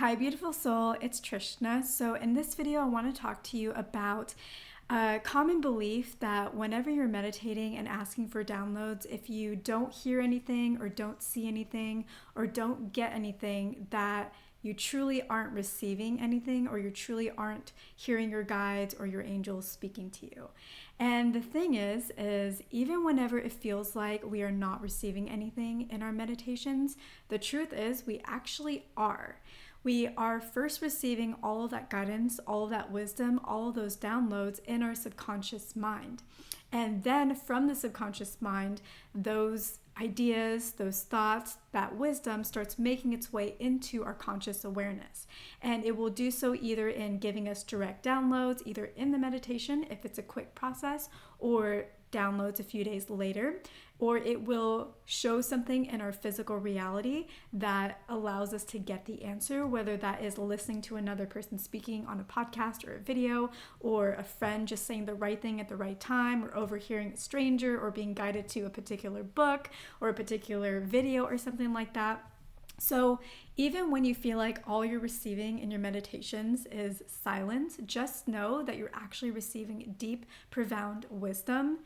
Hi, beautiful soul. It's Trishna. So, in this video, I want to talk to you about a common belief that whenever you're meditating and asking for downloads, if you don't hear anything or don't see anything or don't get anything, that you truly aren't receiving anything or you truly aren't hearing your guides or your angels speaking to you. And the thing is even whenever it feels like we are not receiving anything in our meditations, the truth is we actually are. We are first receiving all of that guidance, all of that wisdom, all of those downloads in our subconscious mind. And then from the subconscious mind, those ideas, those thoughts, that wisdom starts making its way into our conscious awareness. And it will do so either in giving us direct downloads, either in the meditation, if it's a quick process, or downloads a few days later, or it will show something in our physical reality that allows us to get the answer, whether that is listening to another person speaking on a podcast or a video, or a friend just saying the right thing at the right time, or overhearing a stranger, or being guided to a particular book or a particular video or something like that. So even when you feel like all you're receiving in your meditations is silence, just know that you're actually receiving deep, profound wisdom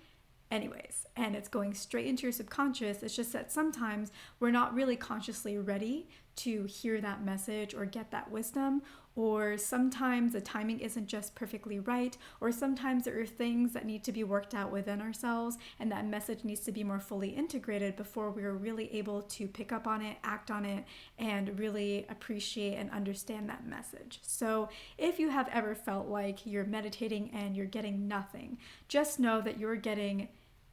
anyways, and it's going straight into your subconscious. It's just that sometimes we're not really consciously ready to hear that message or get that wisdom, or sometimes the timing isn't just perfectly right, or sometimes there are things that need to be worked out within ourselves and that message needs to be more fully integrated before we're really able to pick up on it, act on it, and really appreciate and understand that message. So if you have ever felt like you're meditating and you're getting nothing, just know that you're getting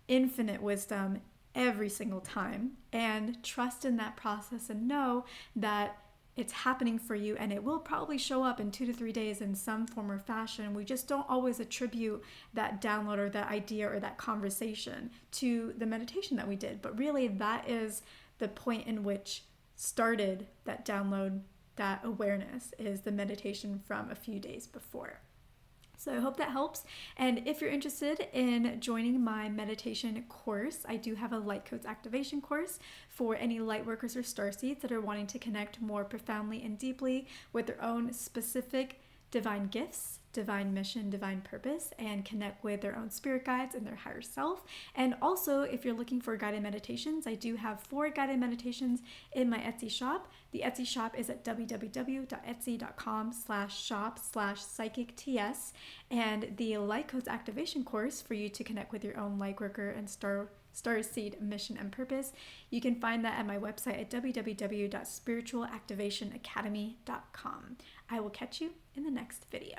infinite wisdom every single time, and trust in that process and know that it's happening for you, and it will probably show up in 2 to 3 days in some form or fashion. We just don't always attribute that download or that idea or that conversation to the meditation that we did, but really that is the point in which started that download, that awareness is the meditation from a few days before. So I hope that helps. And if you're interested in joining my meditation course, I do have a Light Codes activation course for any light workers or starseeds that are wanting to connect more profoundly and deeply with their own specific divine gifts, divine mission, divine purpose, and connect with their own spirit guides and their higher self. And also, if you're looking for guided meditations, I do have 4 guided meditations in my Etsy shop. The Etsy shop is at www.etsy.com/shop/psychicts. And the Light Codes activation course for you to connect with your own light worker and starseed mission and purpose, you can find that at my website at www.spiritualactivationacademy.com. I will catch you in the next video.